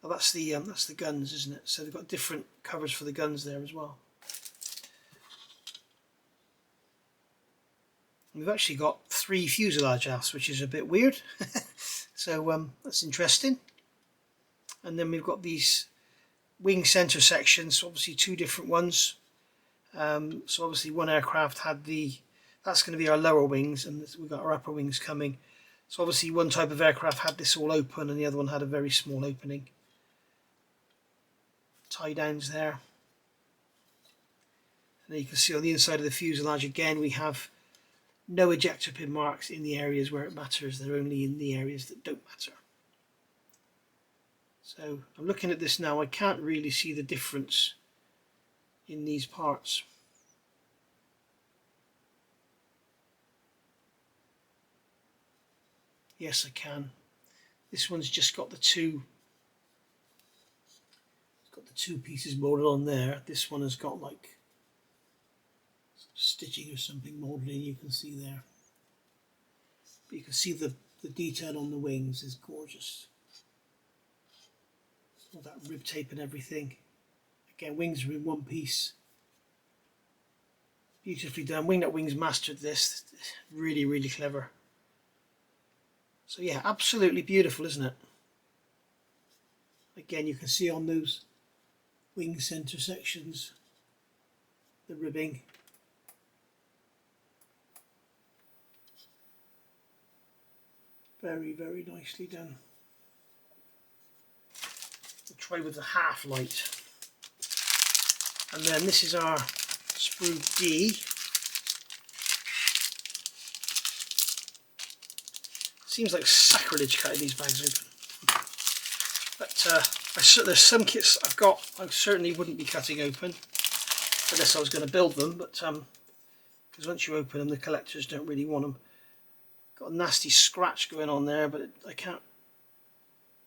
Oh, that's the guns, isn't it? So they've got different covers for the guns there as well. We've actually got 3 fuselage aft, which is a bit weird. So that's interesting. And then we've got these wing center sections, so obviously 2 different ones. So obviously one aircraft had that's going to be our lower wings, and we've got our upper wings coming. So obviously one type of aircraft had this all open and the other one had a very small opening. Tie downs there. And then you can see on the inside of the fuselage again we have no ejector pin marks in the areas where it matters. They're only in the areas that don't matter. So I'm looking at this now. I can't really see the difference in these parts. Yes, I can. This one's just got the two pieces molded on there. This one has got like stitching or something molded in, you can see there. But you can see the detail on the wings is gorgeous. All that rib tape and everything. Again, wings are in one piece. Beautifully done. Wingnut Wings mastered this. Really, really clever. So yeah, absolutely beautiful, isn't it? Again, you can see on those wing center sections the ribbing. Very, very nicely done. We'll try with the half light. And then this is our sprue D. Seems like sacrilege cutting these bags open. But there's some kits I've got I certainly wouldn't be cutting open unless I was going to build them, but because once you open them the collectors don't really want them. Got a nasty scratch going on there, but I can't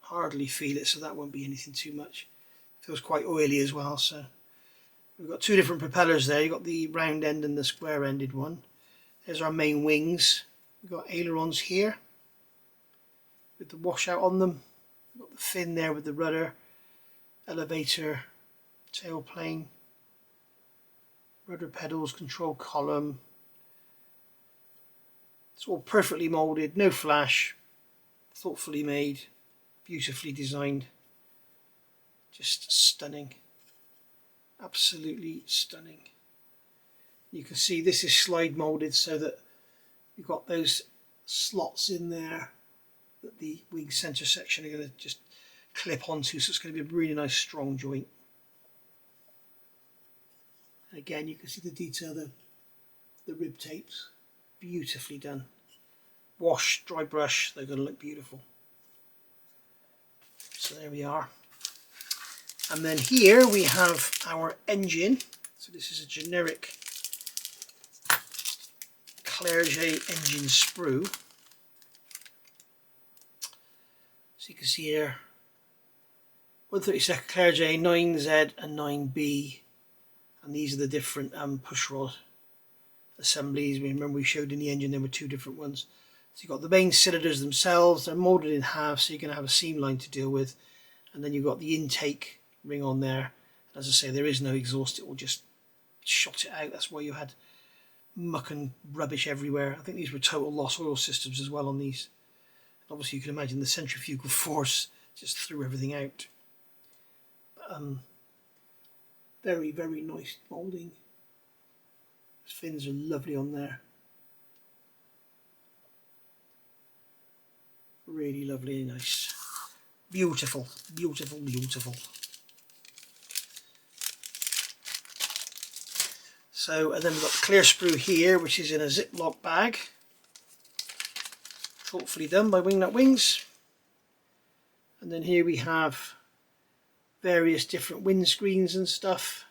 hardly feel it, so that won't be anything too much. Feels quite oily as well. So we've got 2 different propellers there. You've got the round end and the square ended one. There's our main wings. We've got ailerons here with the washout on them. We've got the fin there with the rudder, elevator, tailplane, rudder pedals, control column. It's all perfectly moulded, no flash, thoughtfully made, beautifully designed. Just stunning. Absolutely stunning. You can see this is slide moulded so that you've got those slots in there that the wing center section are going to just clip onto, so it's going to be a really nice strong joint. And again, you can see the detail, the rib tapes. Beautifully done. Wash, dry brush, they're going to look beautiful. So there we are. And then here we have our engine. So this is a generic Clerget engine sprue. So you can see here 132nd Clerget 9Z and 9B, and these are the different push rod assemblies. Remember we showed in the engine there were 2 different ones. So you've got the main cylinders themselves, they're moulded in half, so you're going to have a seam line to deal with, and then you've got the intake ring on there. As I say, there is no exhaust, it will just shot it out. That's why you had muck and rubbish everywhere. I think these were total loss oil systems as well on these. Obviously you can imagine the centrifugal force just threw everything out. Very, very nice moulding. Those fins are lovely on there. Really lovely and nice. Beautiful, beautiful, beautiful. So, and then we've got the clear sprue here, which is in a Ziploc bag. Thoughtfully done by Wingnut Wings. And then here we have various different windscreens and stuff.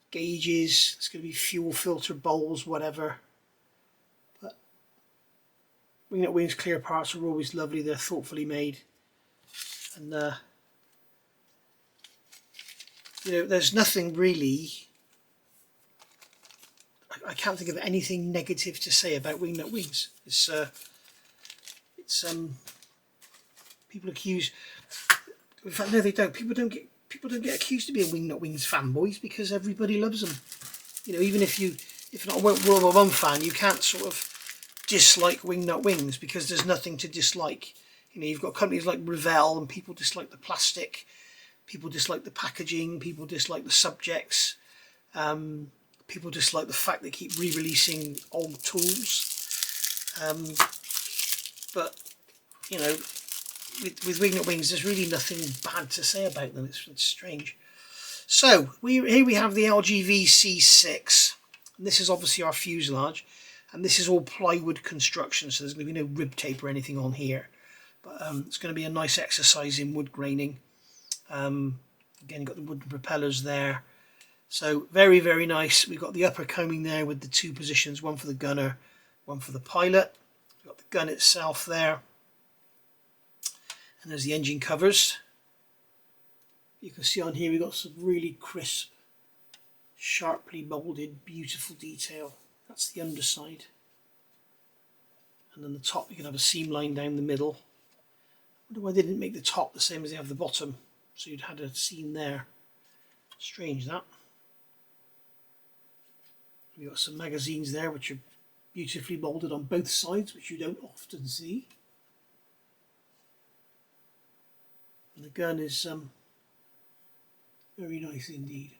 Gauges, it's going to be fuel filter bowls, whatever. But Wingnut Wings clear parts are always lovely, they're thoughtfully made. And you know, there's nothing really, I can't think of anything negative to say about Wingnut Wings. It's people accuse, in fact no they don't, people don't get accused of being Wingnut Wings fanboys because everybody loves them. You know, even if not a World War I fan, you can't sort of dislike Wingnut Wings because there's nothing to dislike. You know, you've got companies like Revell and people dislike the plastic, people dislike the packaging, people dislike the subjects, people dislike the fact they keep re-releasing old tools. But you know, with Wingnut Wings, there's really nothing bad to say about them. It's strange. So here we have the LVG C.VI, and this is obviously our fuselage, and this is all plywood construction, so there's going to be no rib tape or anything on here. But it's going to be a nice exercise in wood graining. Again, you've got the wooden propellers there. So very, very nice. We've got the upper coaming there with the two positions, one for the gunner, one for the pilot. We've got the gun itself there. And there's the engine covers. You can see on here we've got some really crisp, sharply moulded, beautiful detail. That's the underside. And then the top, you can have a seam line down the middle. I wonder why they didn't make the top the same as they have the bottom, so you'd had a seam there. Strange that. We've got some magazines there which are beautifully moulded on both sides, which you don't often see. And the gun is very nice indeed.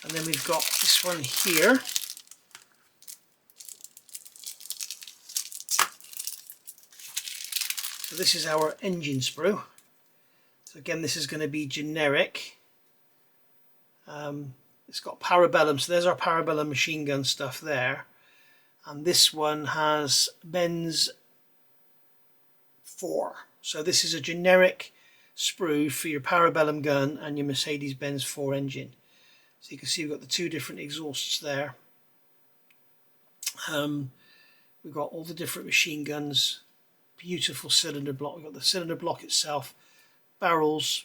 And then we've got this one here. So this is our engine sprue. So again, this is going to be generic. It's got parabellum, so there's our parabellum machine gun stuff there. And this one has Benz 4. So this is a generic sprue for your parabellum gun and your Mercedes-Benz 4 engine. So you can see we've got the two different exhausts there. We've got all the different machine guns, beautiful cylinder block. We've got the cylinder block itself, barrels.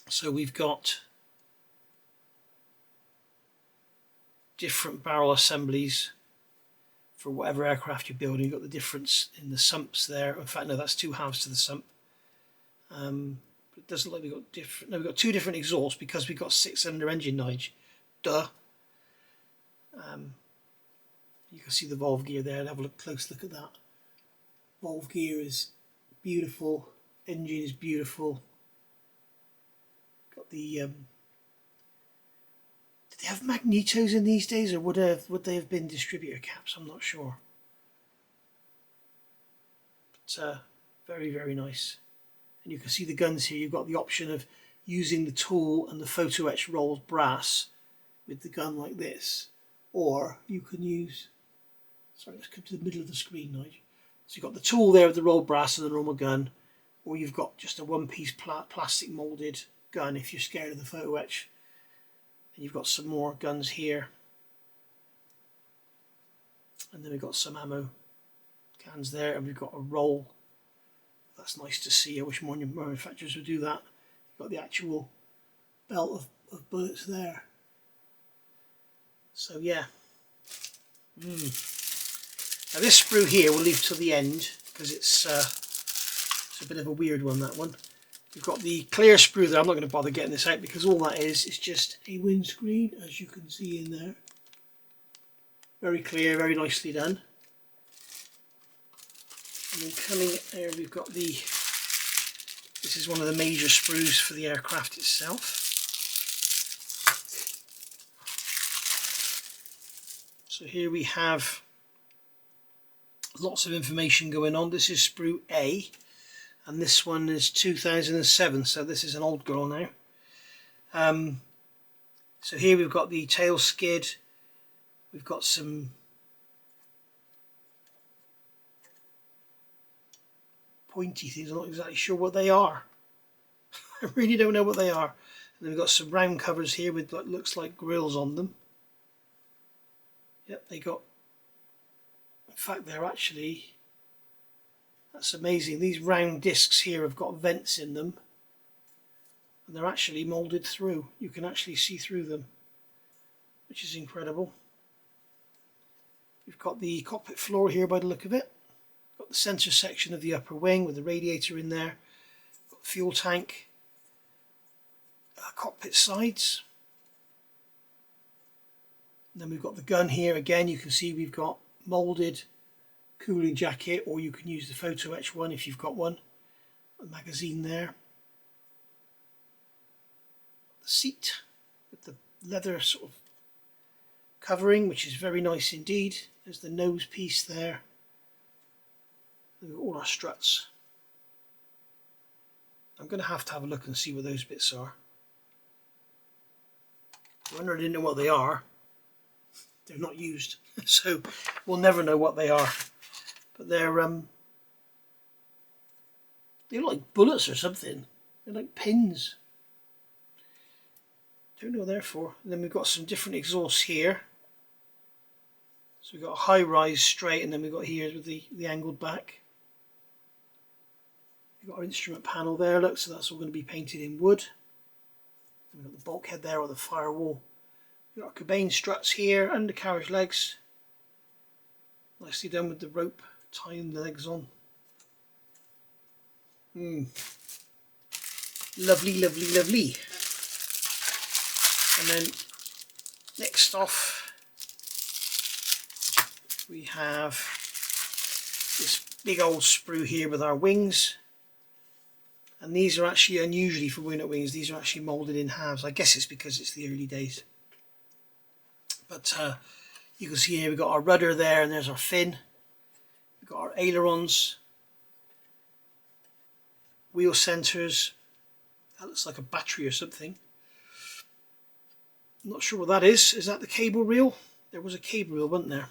So we've got different barrel assemblies for whatever aircraft you're building. You've got the difference in the sumps there. In fact, no, that's two halves to the sump. But it doesn't look like we've got different. No, we've got two different exhausts because we've got 6-cylinder engine, Nige. Duh. You can see the valve gear there. Have a close look at that. Valve gear is beautiful. Engine is beautiful. Got the did they have magnetos in these days, or would they have been distributor caps? I'm not sure. But very, very nice. And you can see the guns here. You've got the option of using the tool and the photo-etch rolled brass with the gun like this, or you can use, sorry, let's come to the middle of the screen, Nigel. So you've got the tool there with the rolled brass and the normal gun, or you've got just a one-piece plastic moulded gun if you're scared of the photo-etch. And you've got some more guns here, and then we've got some ammo cans there, and we've got a roll. That's nice to see. I wish more manufacturers would do that. You've got the actual belt of bullets there. So yeah. Now this sprue here we'll leave till the end because it's a bit of a weird one, that one. We've got the clear sprue there. I'm not going to bother getting this out because all that is just a windscreen, as you can see in there. Very clear, very nicely done. And then coming there, we've got this is one of the major sprues for the aircraft itself. So here we have lots of information going on. This is sprue A. and this one is 2007, so this is an old girl now. So here we've got the tail skid, we've got some pointy things. I'm not exactly sure what they are. I really don't know what they are. And then we've got some round covers here with what looks like grills on them. Yep, they got, in fact they're actually, that's amazing, these round discs here have got vents in them and they're actually moulded through. You can actually see through them, which is incredible. We've got the cockpit floor here by the look of it. Got the centre section of the upper wing with the radiator in there. Got the fuel tank. Cockpit sides. And then we've got the gun here again. You can see we've got moulded cooling jacket, or you can use the photo etch one if you've got one. A magazine there. The seat with the leather sort of covering, which is very nice indeed. There's the nose piece there. We've got all our struts. I'm going to have a look and see what those bits are. I wonder, I didn't know what they are. They're not used, so we'll never know what they are. But they're like bullets or something. They're like pins. Don't know what they're for. And then we've got some different exhausts here. So we've got a high rise straight, and then we've got here with the angled back. We've got our instrument panel there, look, so that's all going to be painted in wood. We've got the bulkhead there, or the firewall. We've got our cabane struts here, undercarriage legs. Nicely done with the rope tying the legs on. Lovely, lovely, lovely. And then next off we have this big old sprue here with our wings. And these are actually, unusually for Wingnut Wings, these are actually moulded in halves. I guess it's because it's the early days. But you can see here we've got our rudder there, and there's our fin. We've got our ailerons, wheel centers. That looks like a battery or something. I'm not sure what that is. Is that the cable reel? There was a cable reel, wasn't there?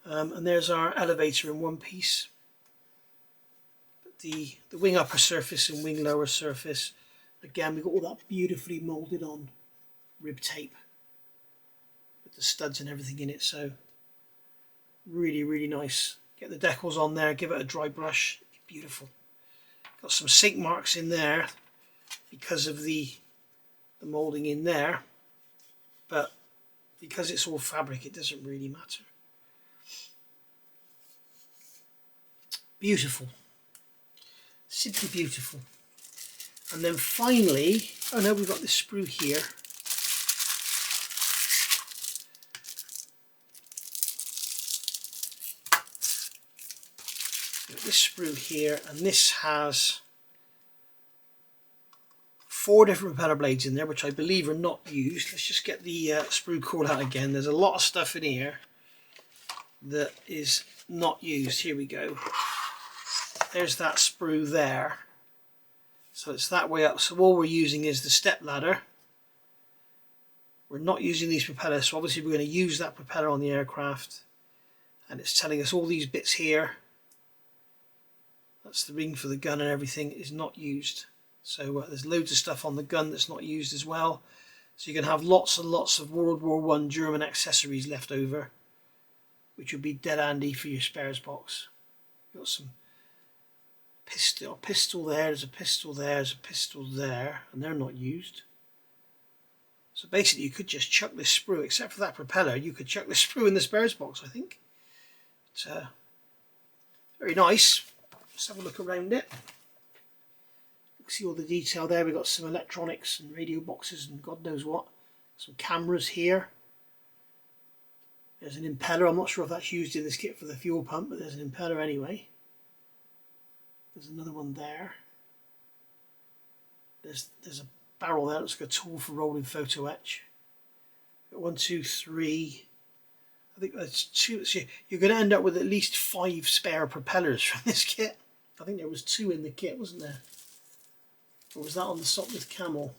And there's our elevator in one piece. The wing upper surface and wing lower surface. Again, we've got all that beautifully moulded on rib tape with the studs and everything in it. So really, really nice. Get the decals on there, give it a dry brush. Beautiful. Got some sink marks in there because of the moulding in there, but because it's all fabric, it doesn't really matter. Beautiful. Simply beautiful. And then finally, oh no, we've got this sprue here. We've got this sprue here, and this has 4 different propeller blades in there, which I believe are not used. Let's just get the sprue cord out again. There's a lot of stuff in here that is not used. Here we go. There's that sprue there. So it's that way up. So all we're using is the step ladder. We're not using these propellers, so obviously we're going to use that propeller on the aircraft. And it's telling us all these bits here. That's the ring for the gun and everything is not used. So there's loads of stuff on the gun that's not used as well. So you can have lots and lots of World War I German accessories left over, which would be dead handy for your spares box. Got some pistol there, there's a pistol there, there's a pistol there, and they're not used. So basically you could just chuck this sprue, except for that propeller, you could chuck this sprue in the spares box, I think. It's very nice. Let's have a look around it. See all the detail there. We've got some electronics and radio boxes and God knows what. Some cameras here. There's an impeller. I'm not sure if that's used in this kit for the fuel pump, but there's an impeller anyway. There's another one there. There's a barrel there. Looks like a tool for rolling photo etch. 1, 2, 3. I think that's 2. So you're going to end up with at least 5 spare propellers from this kit. I think there was 2 in the kit, wasn't there? Or was that on the Sopwith Camel?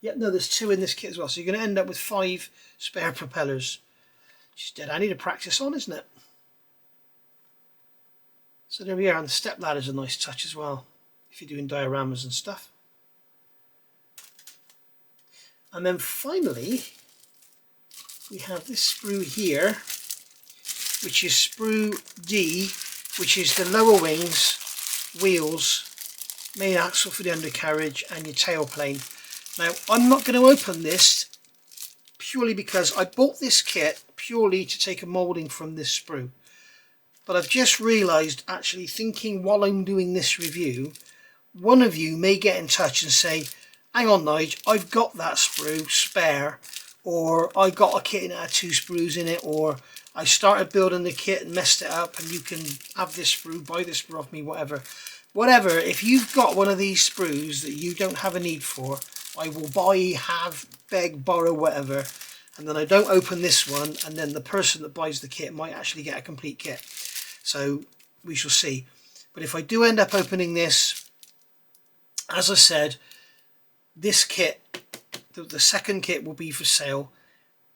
Yep, no, there's 2 in this kit as well. So you're going to end up with 5 spare propellers. Which is dead handy to practice on, isn't it? So there we are, and the step ladder's a nice touch as well, if you're doing dioramas and stuff. And then finally, we have this sprue here, which is sprue D, which is the lower wings, wheels, main axle for the undercarriage, and your tailplane. Now, I'm not going to open this purely because I bought this kit purely to take a moulding from this sprue. But I've just realised, actually thinking while I'm doing this review, one of you may get in touch and say, hang on Nige, I've got that sprue spare, or I got a kit and it had 2 sprues in it, or I started building the kit and messed it up and you can have this sprue, buy this sprue off me, whatever. Whatever, if you've got one of these sprues that you don't have a need for, I will buy, have, beg, borrow, whatever, and then I don't open this one, and then the person that buys the kit might actually get a complete kit. So we shall see. But if I do end up opening this, as I said, this kit, the second kit will be for sale,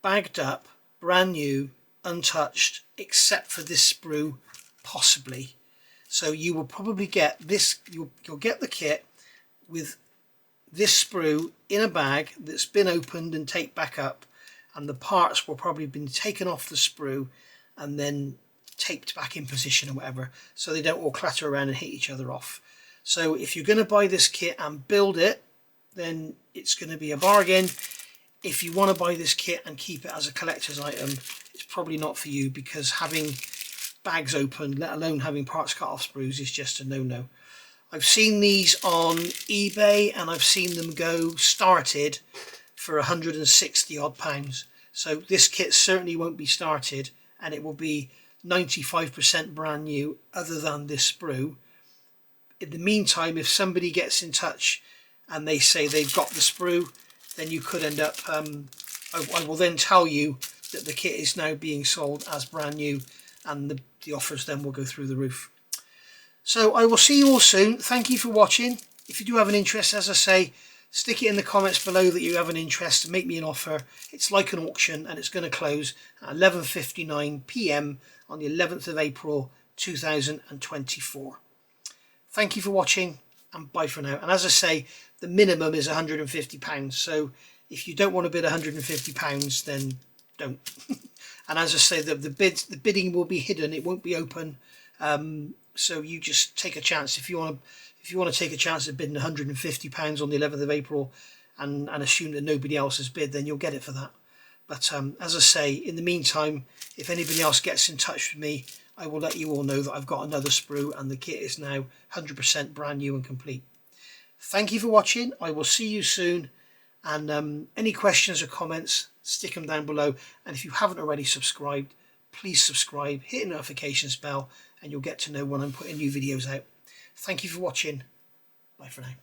bagged up, brand new, untouched, except for this sprue, possibly. So you will probably get this, you'll get the kit with this sprue in a bag that's been opened and taped back up, and the parts will probably have been taken off the sprue and then taped back in position or whatever, so they don't all clatter around and hit each other off. So if you're going to buy this kit and build it, then it's going to be a bargain. If you want to buy this kit and keep it as a collector's item, it's probably not for you, because having bags open, let alone having parts cut off sprues, is just a no-no. I've seen these on eBay and I've seen them go started for 160 odd pounds. So this kit certainly won't be started, and it will be 95% brand new other than this sprue. In the meantime, if somebody gets in touch and they say they've got the sprue, then you could end up, I will then tell you that the kit is now being sold as brand new, and the offers then will go through the roof. So I will see you all soon. Thank you for watching. If you do have an interest, as I say, stick it in the comments below that you have an interest and make me an offer. It's like an auction, and it's going to close at 11:59 PM on the 11th of April 2024. Thank you for watching, and bye for now. And as I say, the minimum is £150. So if you don't want to bid £150, then don't. And as I say, the bidding will be hidden. It won't be open. So you just take a chance. If you want to take a chance at bidding £150 on the 11th of April and assume that nobody else has bid, then you'll get it for that. But as I say, in the meantime, if anybody else gets in touch with me, I will let you all know that I've got another sprue and the kit is now 100% brand new and complete. Thank you for watching. I will see you soon. And any questions or comments, stick them down below. And if you haven't already subscribed, please subscribe, hit the notifications bell, and you'll get to know when I'm putting new videos out. Thank you for watching. Bye for now.